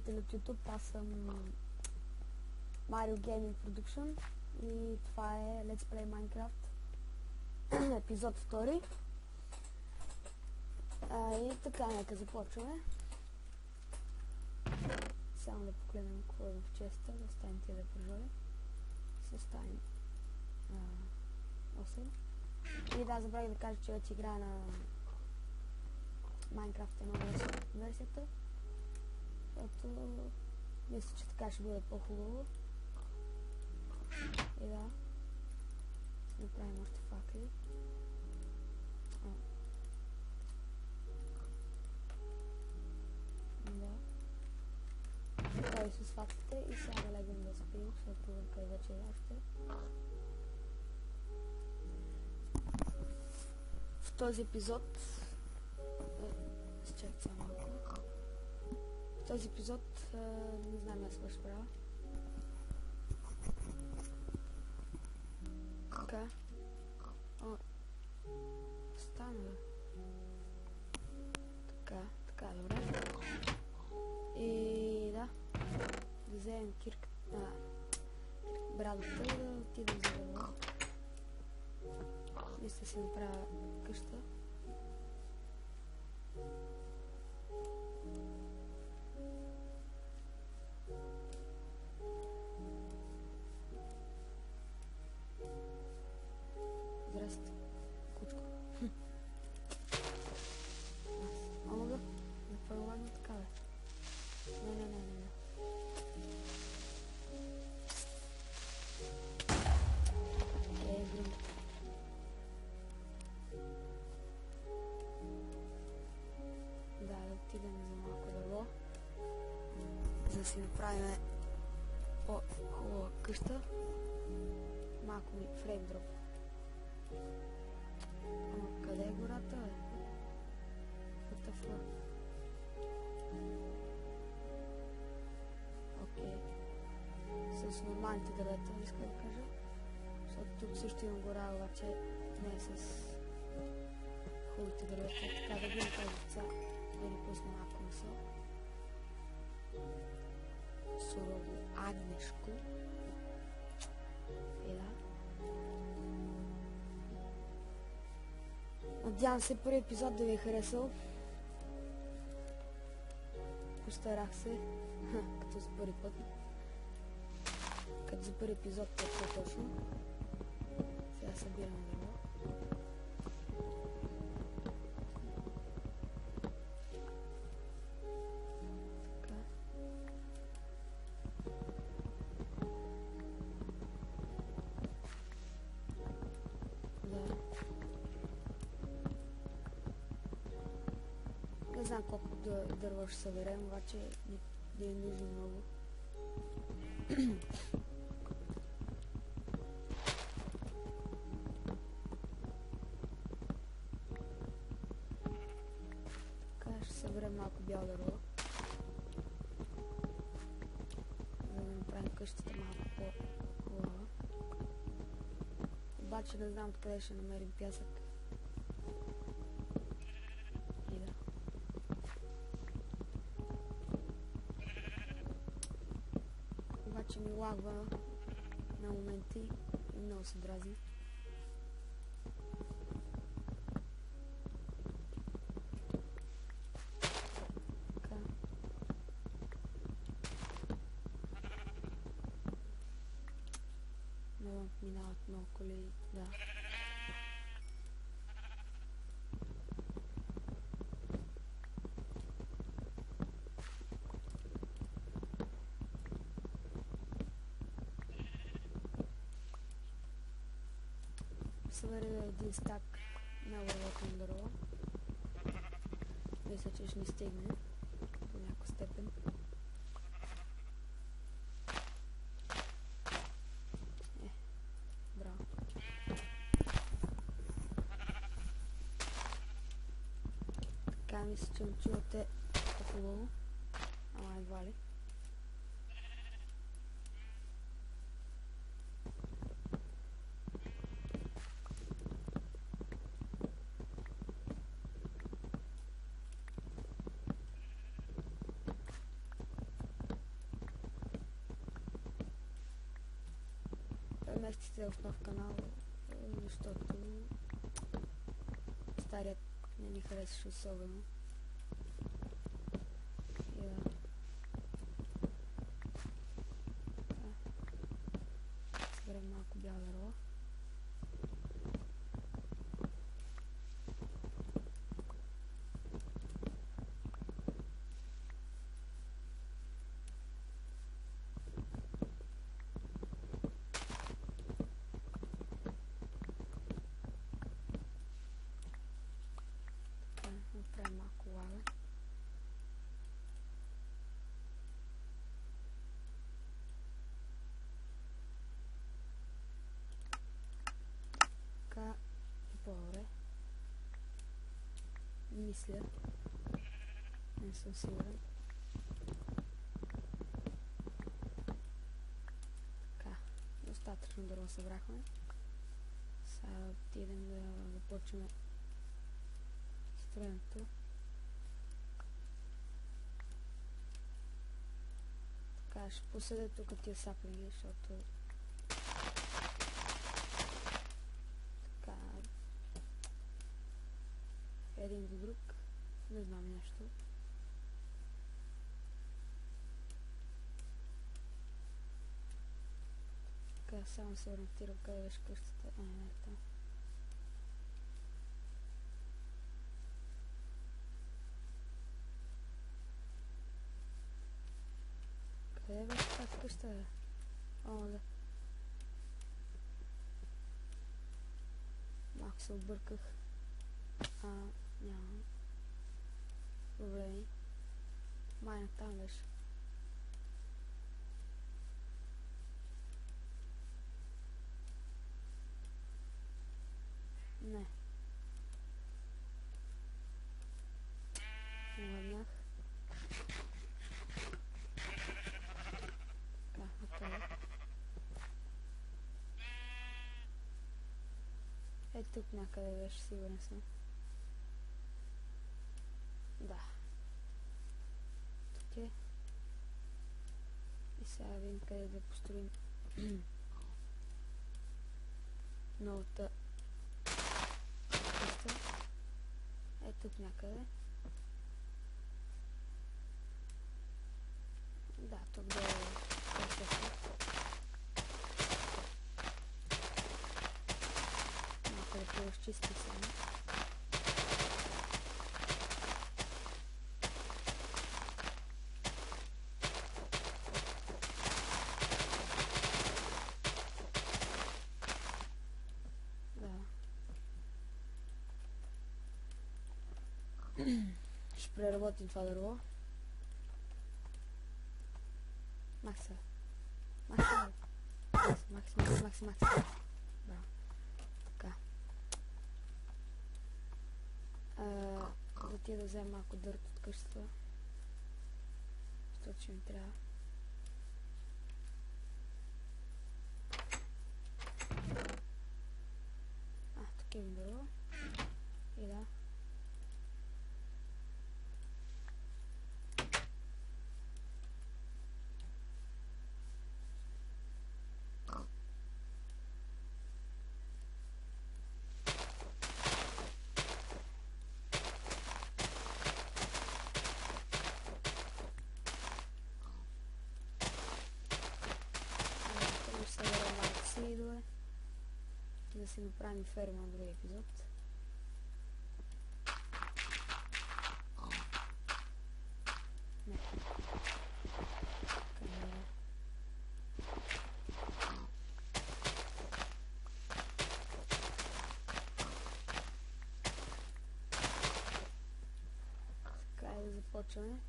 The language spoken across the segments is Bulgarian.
приятели от YouTube, аз съм Mario Gaming Production и това е Let's Play Minecraft епизод 2. И така, нека започваме. Само да погледнем какво е в честа, да оставим тия да прожали. Съставим 8. И да, забравих да кажа, че вече играя на Minecraft версията. Защото мисля, че така ще бъде по-хубаво. И да, направим още факли. Да. Прави с фактите и сега да легнем да спим, защото вънка вече е още. В този епизод изчакай само малко. В този епизод не знам аз какво ще правя. Така. Стана, бе. Така, добре. И да. Да вземем брадата и да отидем за дърво. Мисля си направя къща. Здрасти, кучко. Мога да полагам така, бе. Не. Грим. Да отидем за малко дърво. За да си направим по-хубава къща. Малко ми фреймдроп. Ама къде е гората, бе? What Окей. С нормалните дървета, искам да кажа. Защото тук също имам гора, обаче не с хубавите дървета. Така да видим тази деца. Да ни пусна малко месо. Сурово агнешко. И да. Надявам се първи епизод да ви е харесал. Постарах се, като за първи път. Като за първи епизод по-точно. Сега събираме дърво. Така. Да. Не знам колко дърво ще съберем, обаче не е нужно много. Така ще съберем малко бяло дърво. За да направим къщата малко по-хубава. Обаче не знам откъде ще намерим пясък. Обаче ми лагва на моменти и много се дразни. Така. Много минават много коли, да. Съберем един стак на вървото на дърво. Мисля, че ще ни стигне до някаква степен. Браво. Така мисля, че ме чувате по-хубаво. Ама едва ли. преместите в нов канал, защото старият не ни харесваше особено. И да. Съберем малко бяла дърва. Направим малко лава. Така и по-добре. Мисля. Не съм сигурен. Така. Достатъчно дърво събрахме. Сега отидем да започнем строенето. Така, ще посъдя тук тия саплинги, защото така един до друг не знам нещо. Така, само се ориентирам къде беше къщата. Не, там. Къде беше тази къща, бе? О, да. Малко се обърках. Нямам проблеми. Майна там беше. Не. Младнах. Така, готово. Е, тук някъде беше, сигурен съм. Да. Тук е. И сега видим къде да построим новата къща. Е, тук някъде. Да, тук да е перфектно. Малко да поразчисти само. Ще преработим това дърво. Макса. Макса. Браво. Така. Отида да взема малко дърт от къщата. Защото ще ми трябва. Тук имам дърво. И да. Да си направим ферма на другия епизод. Не. Камера. Така е да започваме.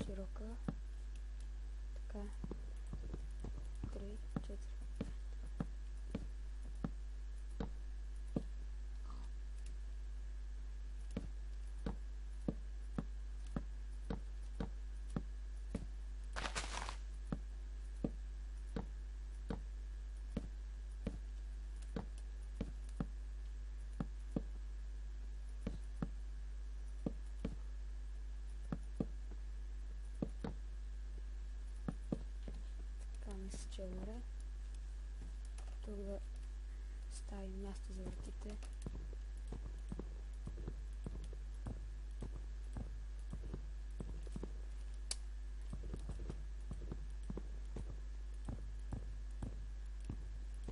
Широка. Така. 3, 4. добре. Тук да ставим място за вратите.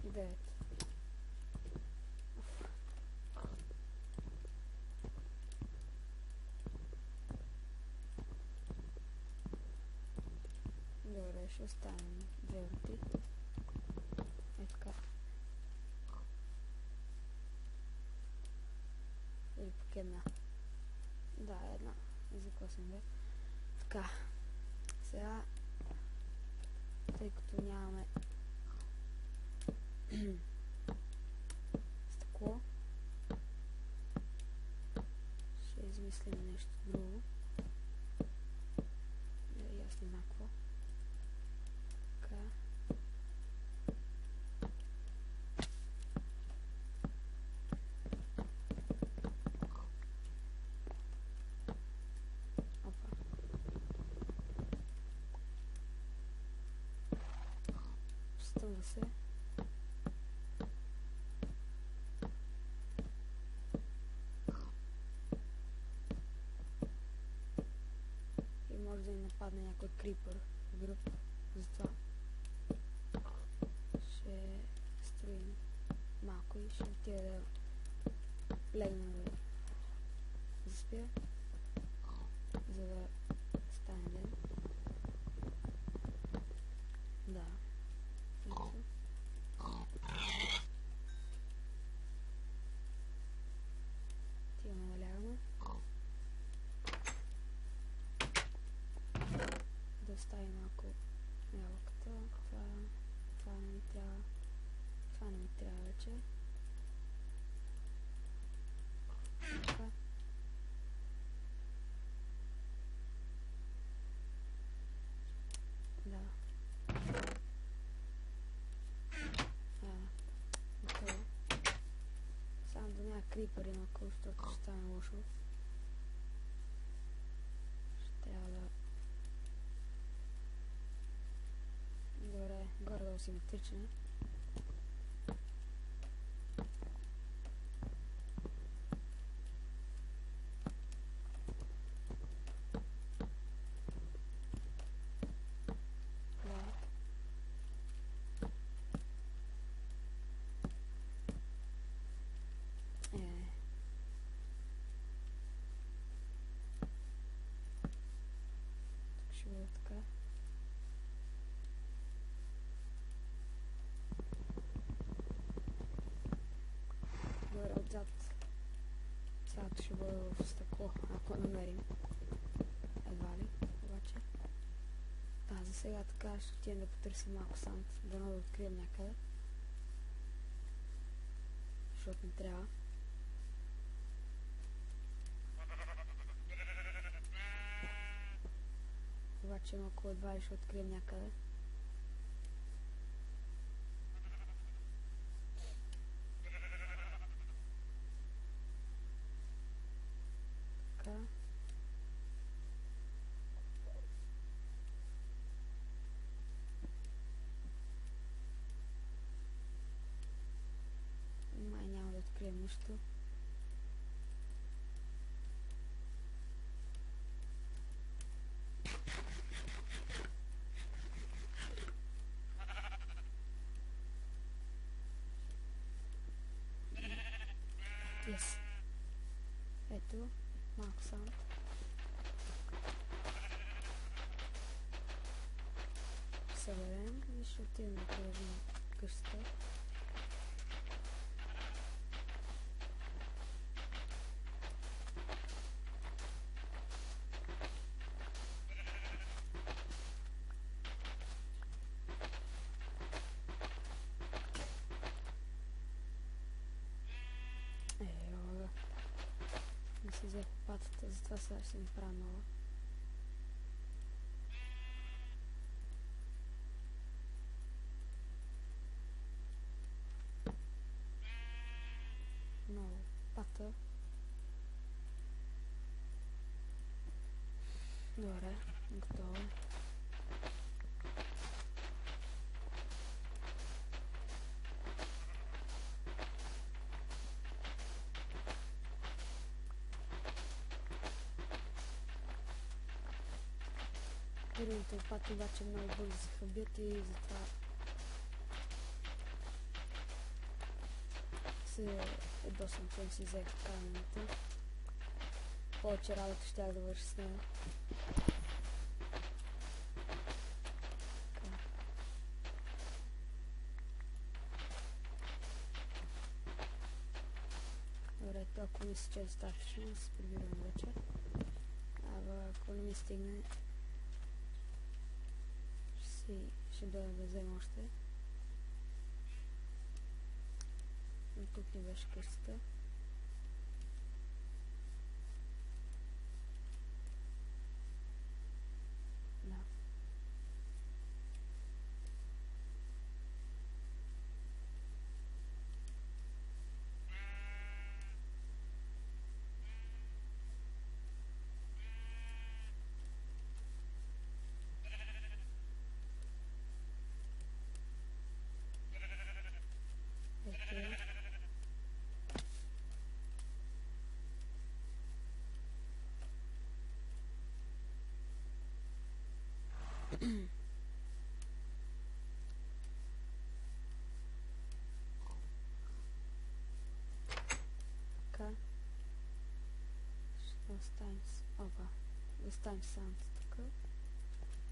И 9. Добре, ще оставим 2 врати. Е така. Или пък една. Да, една. Езикла съм бе. Така. Сега, тъй като нямаме стъкло, ще измислим нещо друго. И аз не знам какво. Така. Опа. Стъмва се. И може да ни нападне някой крипър в група. Затова ще строим малко и ще отида да легна да заспя, за да стане ден. Да. Ето. Тигаме да лягаме. Да оставим малко ябълката. Това не ми трябва. Това не ми трябва вече. Така. Да. Готово. Само да няма крипъри наоколо, защото ще стане лошо. Ще трябва да... Добре, горе-долу симетричен. Ще бъде така. Добре, отзад цялото ще бъде в стъкло, ако намерим. Едва ли, обаче. Да, за сега така ще отидем да потърсим малко санд, да не открием някъде. Защото не трябва. Обаче малко едва ли ще открием някъде. Така. Май няма да открием нищо. Yes. Ето, малко саунд. Ще съберем и ще отидем да положим къщата. Не си взех лопатата, затова сега ще направя нова. Нова лопата. Добре, готово. Първите лопати обаче много бързо се хабят и затова се ядосвам, че не си взех камените. Повече работа щях да върша с нея. Добре, ако мисля, че е достатъчно, се прибирам вече. Ако не ми стигне, ще дойда да взема още. Но тук ни беше къщата. Да. Окей. Така. Ще оставим опа. Оставим санта тук.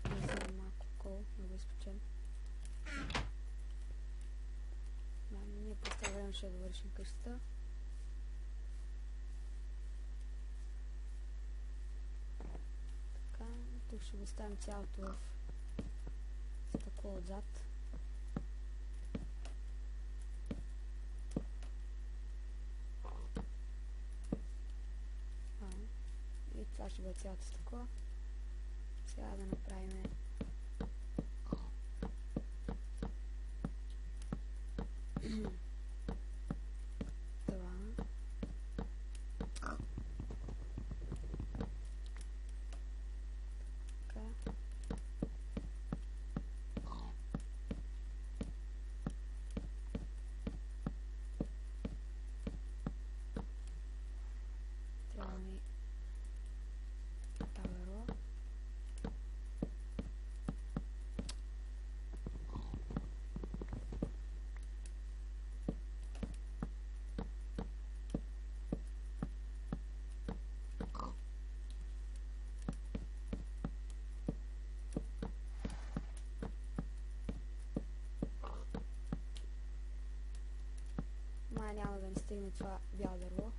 Да вземем малко кол, да го изпечем. Да, ние по това време ще довършим къщата. Така, тук ще го оставим цялото в стъкло отзад. И това ще бъде цялото стъкло. Сега да направим тавана. Така. Трябва ми таверо. Май няма да ни стигне това бяло дърво.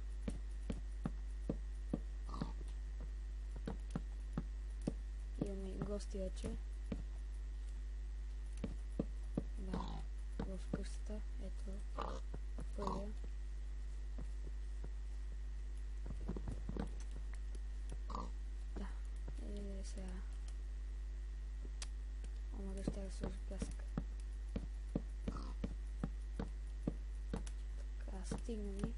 Имаме и гости вече. Да, в къщата. Ето първия. Да, и сега. Ама да ще сложа пясък. Така, стигна ми.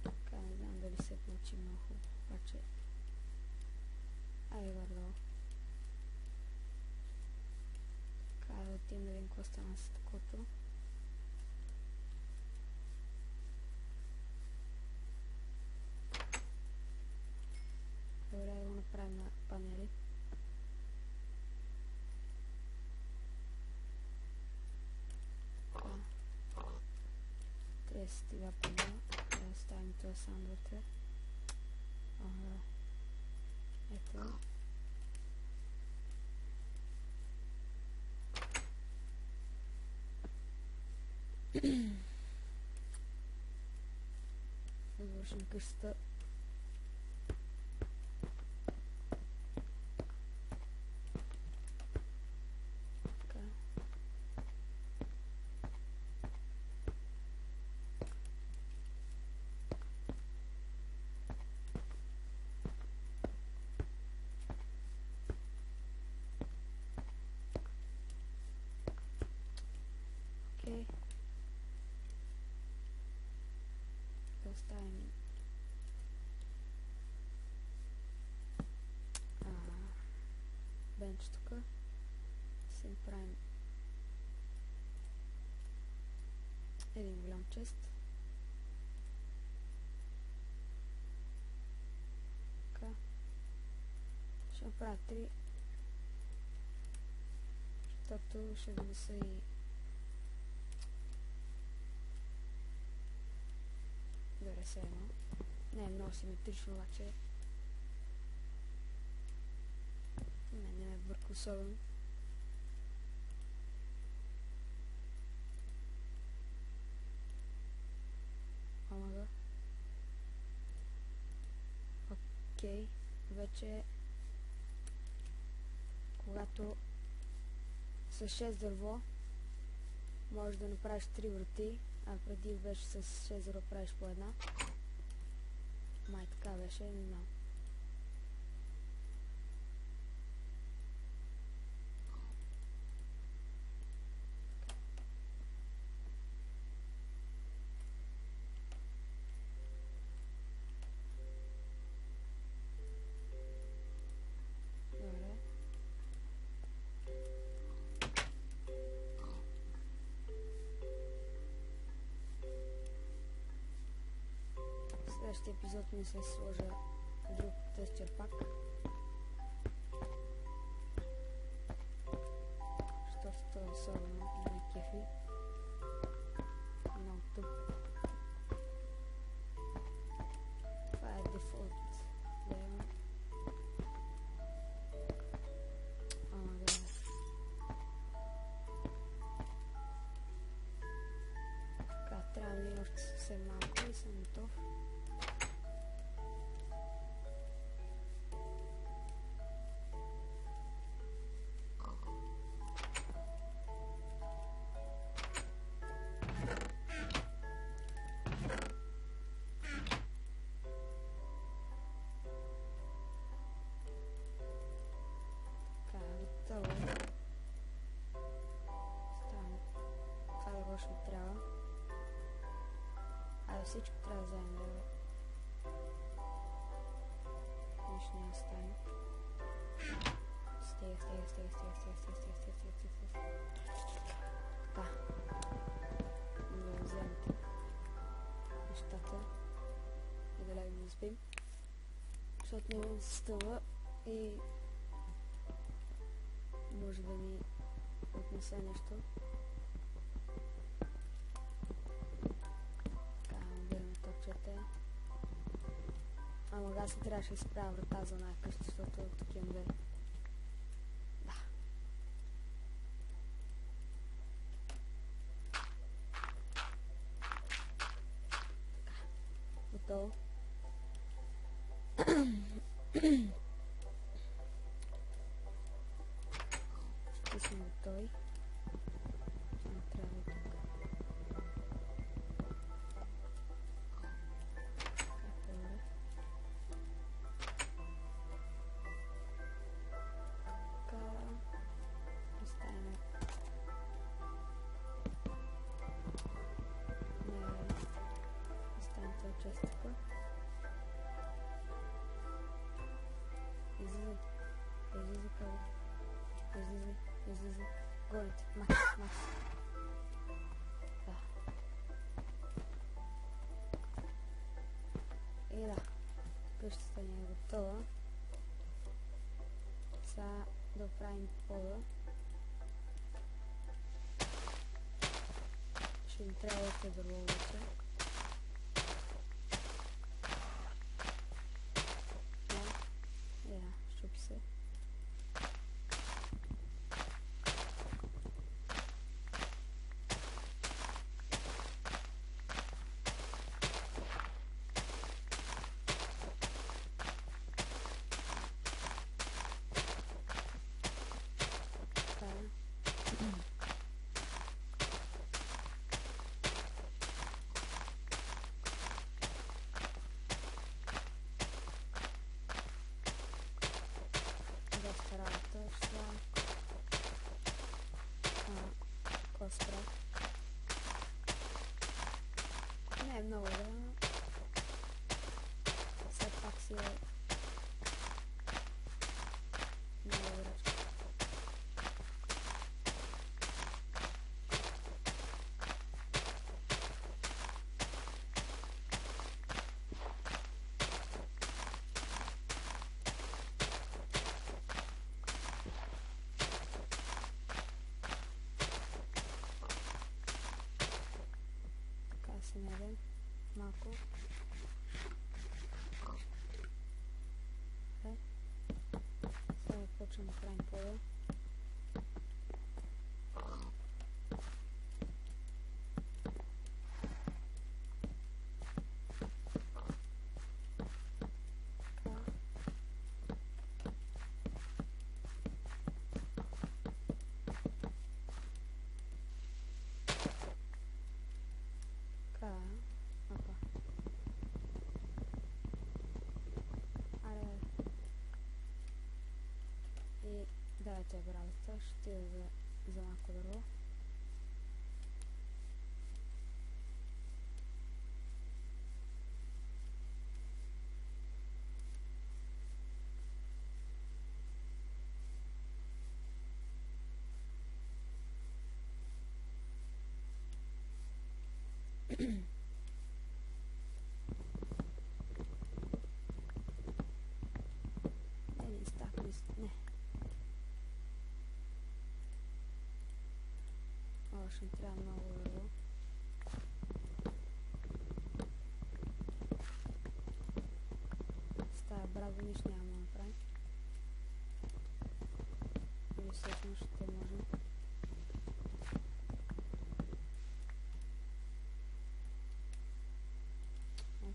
Така, не знам дали се получи много хубаво, обаче айде горе-долу. Така, да отидем да видим какво стана с стъклото. Добре, да го направим на панели. Така. 32 панела. Да оставим това само вътре. Ага. Ето. Да завършим къщата. Така. Окей. Да оставим бенч тук. Си направим един голям чест. Ще направя 3. Защото ще внеса и 91. Не е много симетрично, обаче не ме бърка особено. Ама окей, вече когато с 6 дърво можеш да направиш 3 врати, а преди беше с 6 дърво правиш по една. Май така беше, не знам. Следващия епизод ми се сложа друг тестер пак. Защото това особено ме кефи. Много тъп. Това е дефолт. Ама да. Така, трябва ми още съвсем малко и съм готов. Ще трябва. Всичко трябва заедно. Нищо не остане. Стига. Така. Да вземем нещата и да легнем да спим. Защото не мога да се стъва и може да ми отнесе нещо. Ама аз не трябваше да изправя врата за една къща, защото тук имам две. Да. Така. Готово. И сме готови. Само трябва и тук. Частика. Излизай. Гоните. Макс. Да. И да. Къщата ни е готова. Сега да оправим пода. Ще ни трябва още дърво вече. Щупи се. малко. Сега почвам да правим пода. Да, тя бразата, ще за малко дърво. Не, стак, не. Ще ми трябва много дърво. С тая браза нищо няма да направим. Или всъщност ще можем.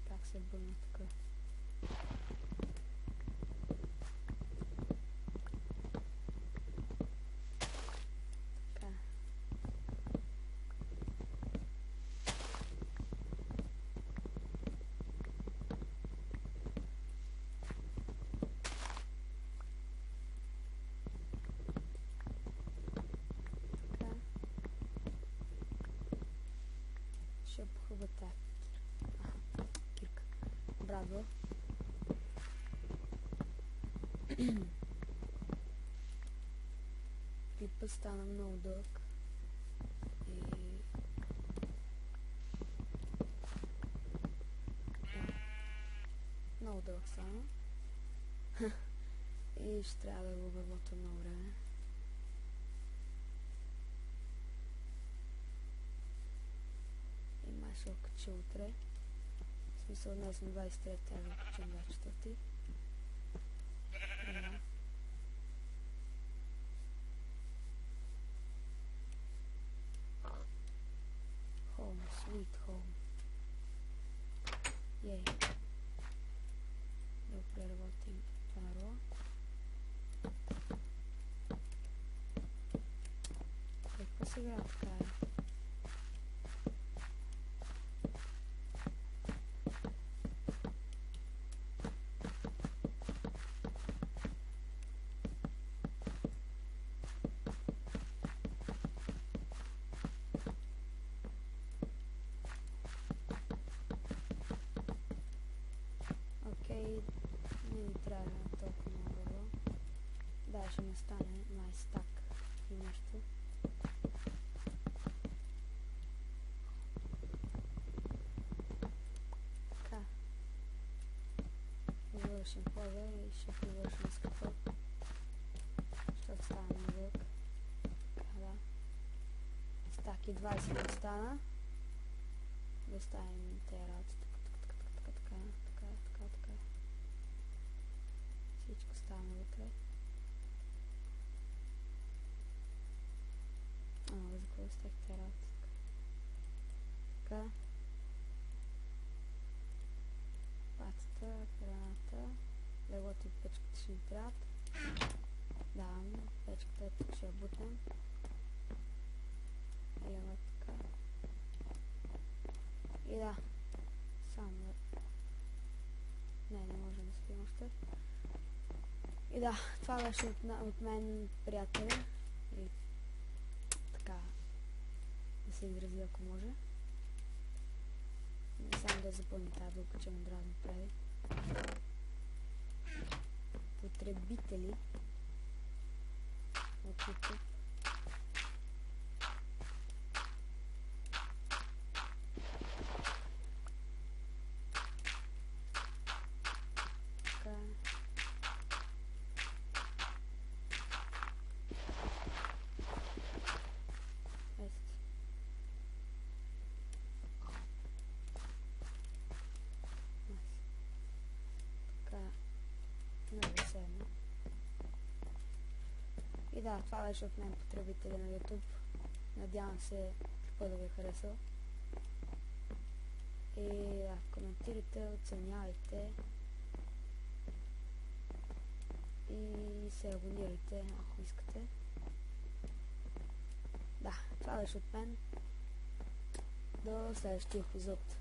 Как се бъдна така. Ще похуба тая кирка. Браво. Клипът стана много дълъг. И... много дълъг стана. И ще трябва да го обработя много време. Ще го кача утре. В смисъл днес на 23, тя го кача на 24. Home, sweet home. Ей. Да го преработим това наро. Какво се игра така е? Не ми трябва толкова много. Да, ще ми стане стак и нещо. Така. Завършим хода и ще привършим скъпа. Защото стана много дълъг. Да. Стак и 20 ми стана. Да ставим тези работи. Така. Всичко става навътре. За какво стахте работа? Така. Пацата, храната. Леглото и печката ще ни трябват. Давам. Печката тук ще я бутнем. Легло така. И да. Само да... Не можем да спим още. И да, това беше от мен, приятели. И така, да се изрази ако може. Само да запълни тази дълга, че ме дразни прави. Потребители от YouTube. И да, това беше от мен, потребители на YouTube. Надявам се какво да ви е харесало. И да, коментирайте, оценявайте. И се абонирайте, ако искате. Да, това беше от мен. До следващия епизод.